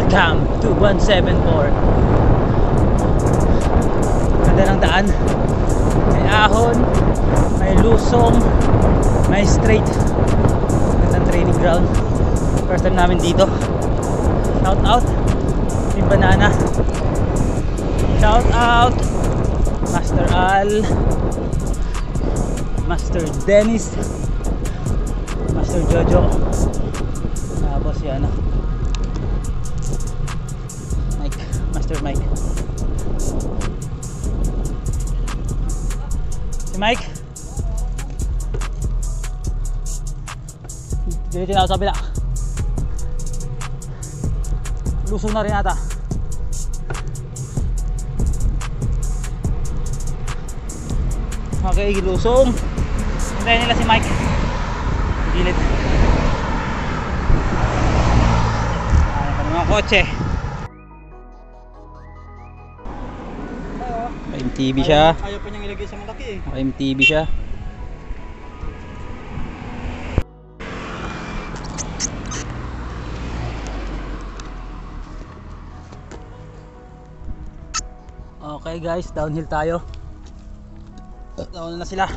Camp 2174. Ganda ng daan. May ahon, may lusong, may straight. Gandang training ground. First time namin dito. Shout out Team Banana. Shout out Master Al, Master Dennis, Master Jojo. Tapos yan, Mike, Master Mike. Si Mike dito na ako sa kabila. Lusong na rin ata. Okay, lusong. Hintayin nila si Mike. Gilid. Ayan pa ng mga kotse. MTV siya. Ayaw pa niyang ilagay sa malaki eh. MTV siya. Okay guys, downhill tayo. Nauna na sila.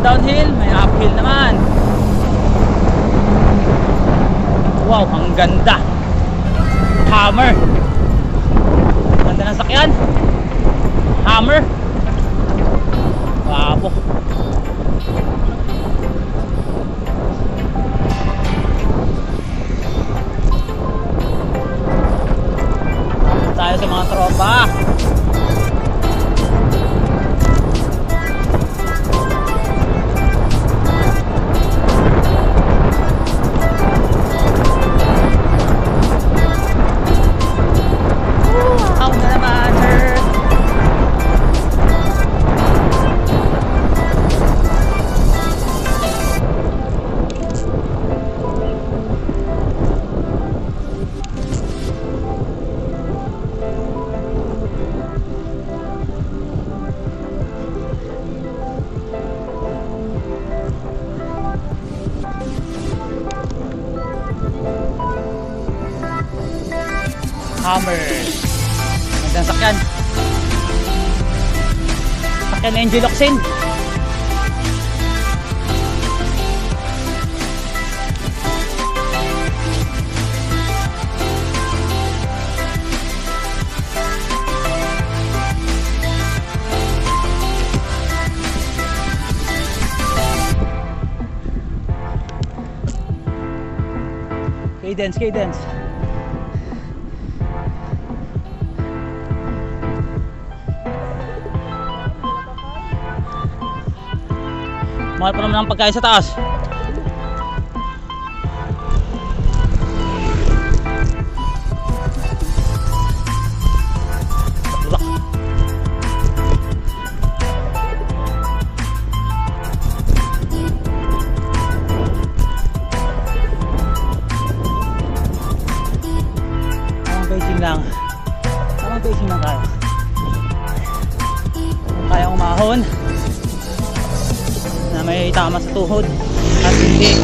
Downhill, may uphill naman. Wow, ang ganda. Hammer. Ganda ng sakyan. Hammer. Wow. Tayo sa mga tropa. Hammer. Magandang sakyan. Sakyan Angel Oxen. Cadence, cadence. Mahal pa naman ang pagkain sa taas. Tamang pacing lang tayo. Kung kayang umahon na may tama sa tuhod at hindi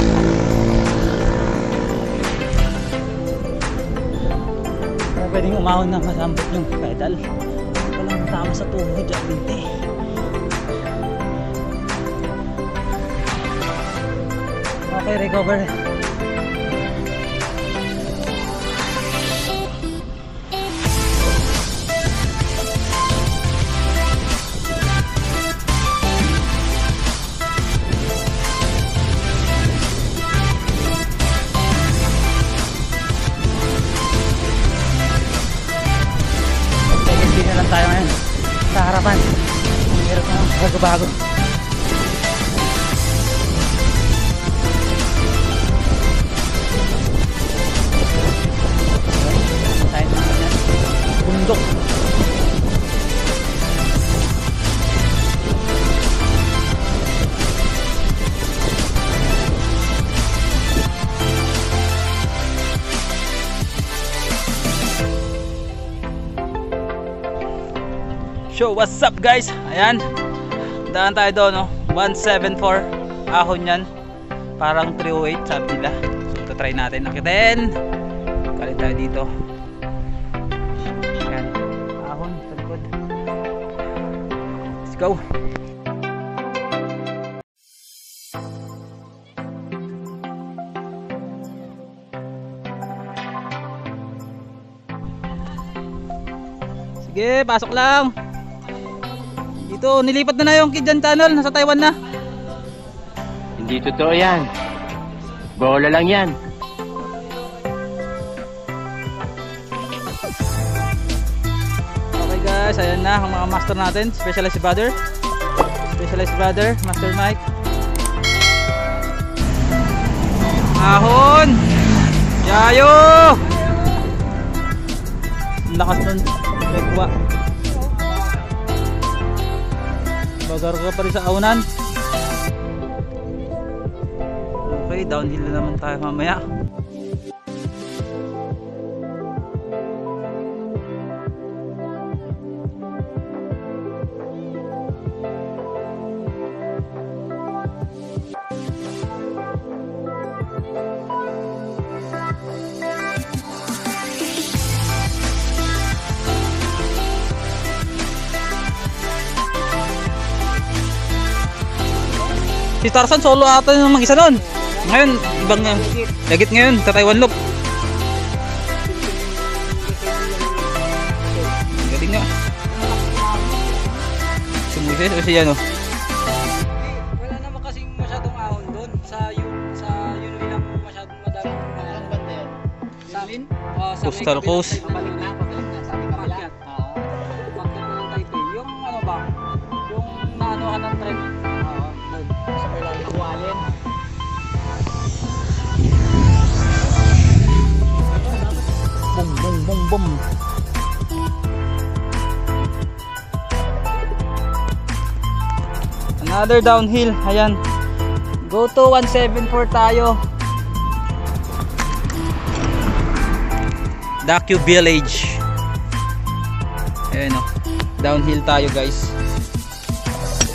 pwedeng umahon na masambot yung pedal, walang tama sa tuhod at hindi. Okay, recover. Tayo ngayon sa harapan, meron na bago-bago. So what's up guys? Ayan, daan tayo doon, no? 174 ahon yan, parang 308 sabi nila. So try natin akitin. Kalit tayo dito. Ayan, ahon sa likod. Let's go. Sige, pasok lang. Dito, nilipat na yung Kidjan Channel, nasa Taiwan na. Hindi totoo yan. Bola lang yan. Okay guys, ayan na ang mga master natin. Specialized brother, Master Mike. Ahon! Yayo! Ang lakas nun. Legwa. Bagar ka pa rin sa aunan. Okay, downhill na naman tayo mamaya. Si Tarzan solo ata yung mag-isa nun. Ngayon, ibang legit ngayon sa Taiwan Loop. Galing nga. Sumusis o siya, no? Wala naman kasing masyadong ahon doon. Sa yun lang masyadong madaming ahon. Sa amin? Sa Coastal Coast. Pabalik na sa ating kapagyat. Pagkat ng Taipei. Yung ano ba? Yung naanohan ng trend. Sa may lang nakuhalin. Boom, boom, boom, boom. Another downhill. Ayan. Go to 174 tayo. Daku Village. Ayan o. Downhill tayo guys.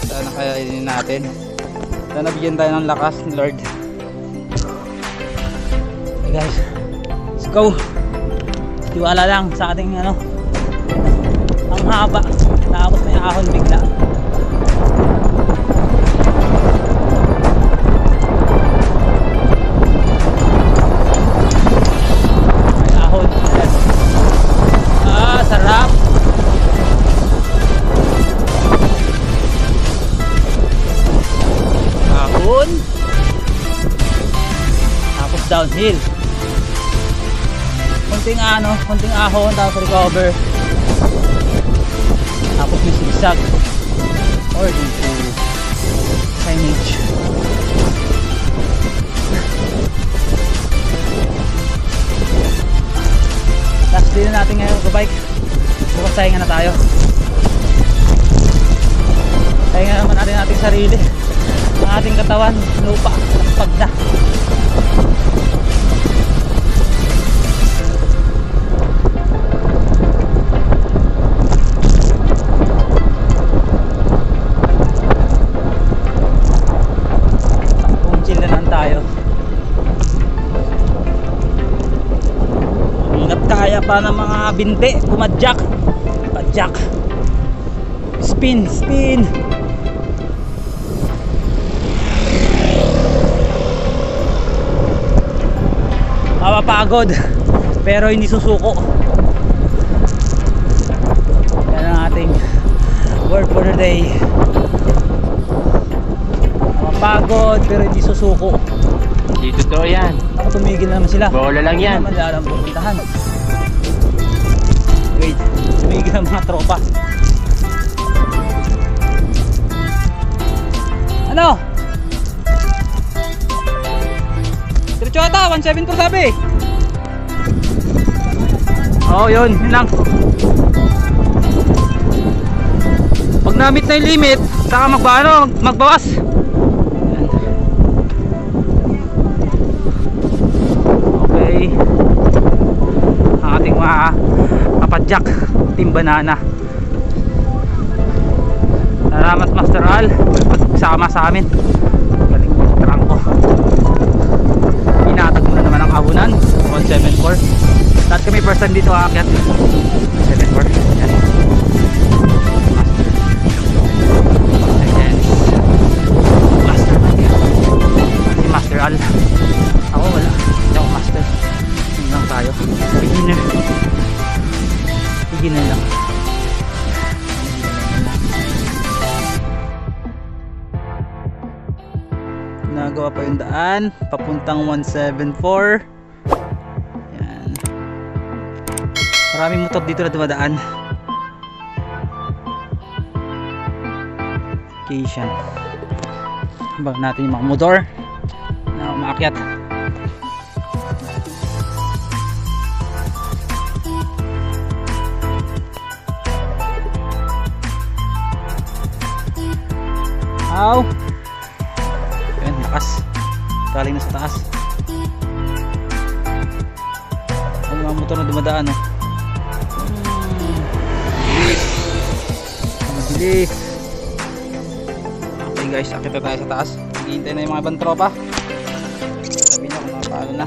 Sana kayanin natin. Sana bigyan tayo ng lakas ni Lord. Okay guys, let's go. Tiwala lang sa ating ano, ang haba, tapos may ahon bigla. May ahon. Ah, sarap. Ahon, tapos downhill. Konting ahon, tapos recover, tapos may sigsag or dito signage. Last day na natin ngayon bike. Bukas sahinga na tayo. Sahinga naman natin ating sarili, ang ating katawan, lupa, pagda. Pa ng mga binte, bumadyak, padyak, spin, mapapagod pero hindi susuko. Yan ang ating word for the day. Mapapagod pero hindi susuko. Hindi totoo yan. Ako, tumigil na naman sila. Bola lang yan. Hindi naman alam pupuntahan. Wait, tumigil ang mga tropa. Ano? Diretso ata, 174 sabi. Oo, yun lang. Pag na-meet na yung limit, saka magbawas. Okay. Ang ating mga kapadyak, Team Banana. Salamat Master Al pagsama sa amin. Galing mo trangko. Inatag mo na naman ang ahunan 174. Lahat kami first time dito aakyat 174. Yan. Master si Master Al. Ako wala, hindi ako master. Yun lang tayo, beginner lang. Nagawa pa yung daan papuntang 174. Yan. Maraming motor dito na dumadaan. Location. Baka natin yung mga motor na umaakyat. Ow! Ayan, lakas. Galing na sa taas. Ano yung mga motor na dumadaan, oh. Mabilis. Okay guys, akit na tayo sa taas. Hihintay na yung mga ibang tropa. Sabi niya kung paano na.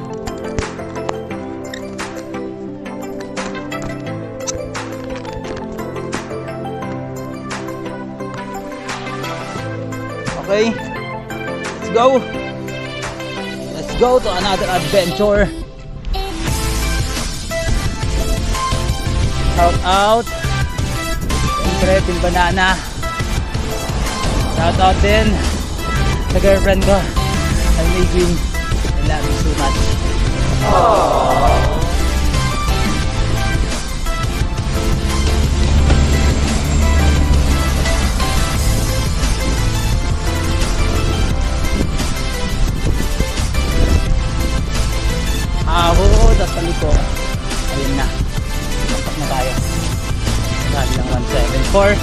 Okay, let's go. Let's go to another adventure. Shout out siyempre Team Banana. Shout out din sa girlfriend ko, amazing. I love you so much. Aww. Ahod at taliko. Ayun na, nampak na tayo. Sabi lang 174.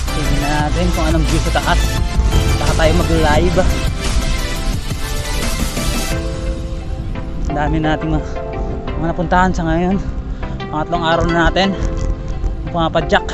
Tingnan na natin kung anong view sa taas. Baka tayo mag-live. Dami nating mga napuntahan sa ngayon. Pangatlong araw na natin pumapadyak.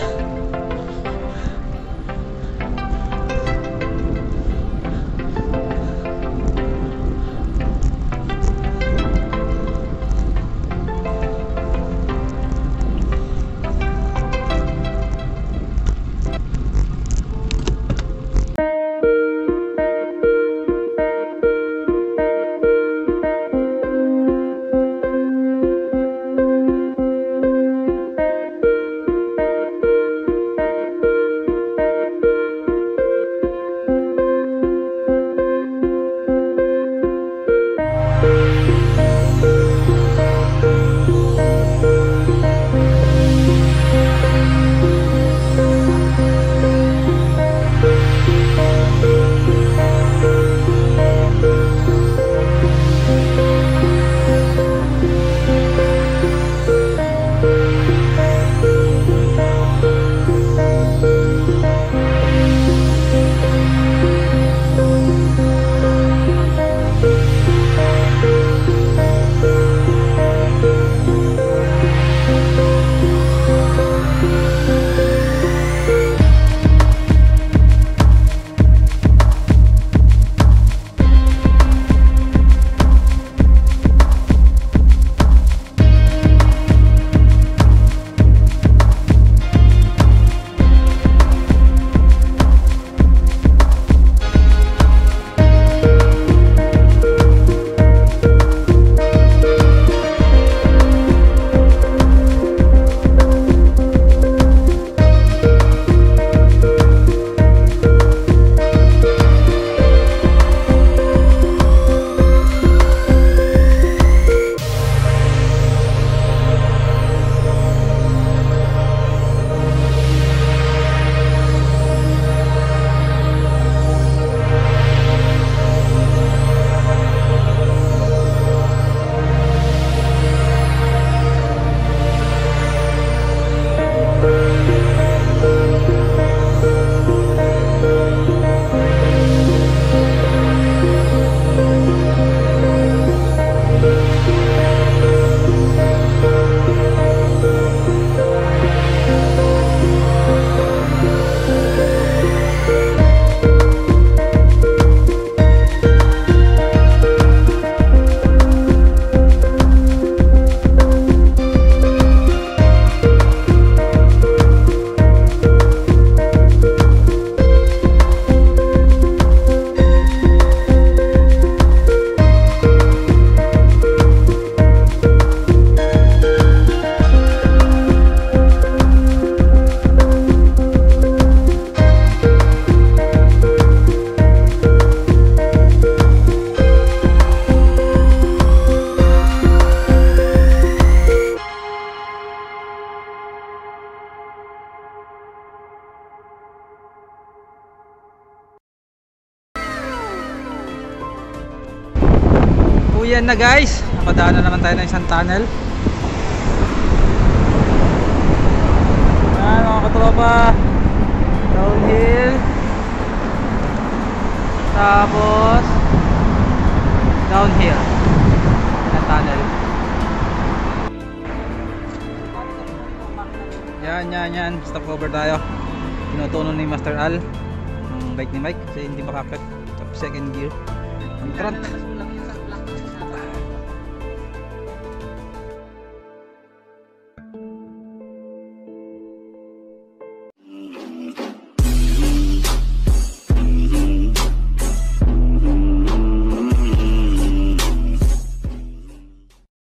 Uyan na guys. Napadaan na naman tayo ng isang tunnel. Yan mga katropa. Downhill. Tapos downhill. Ng tunnel. Yan. Stop over tayo. Tinutunan ni Master Al ang bike ni Mike kasi hindi makakit. Top second gear. Ang trunk.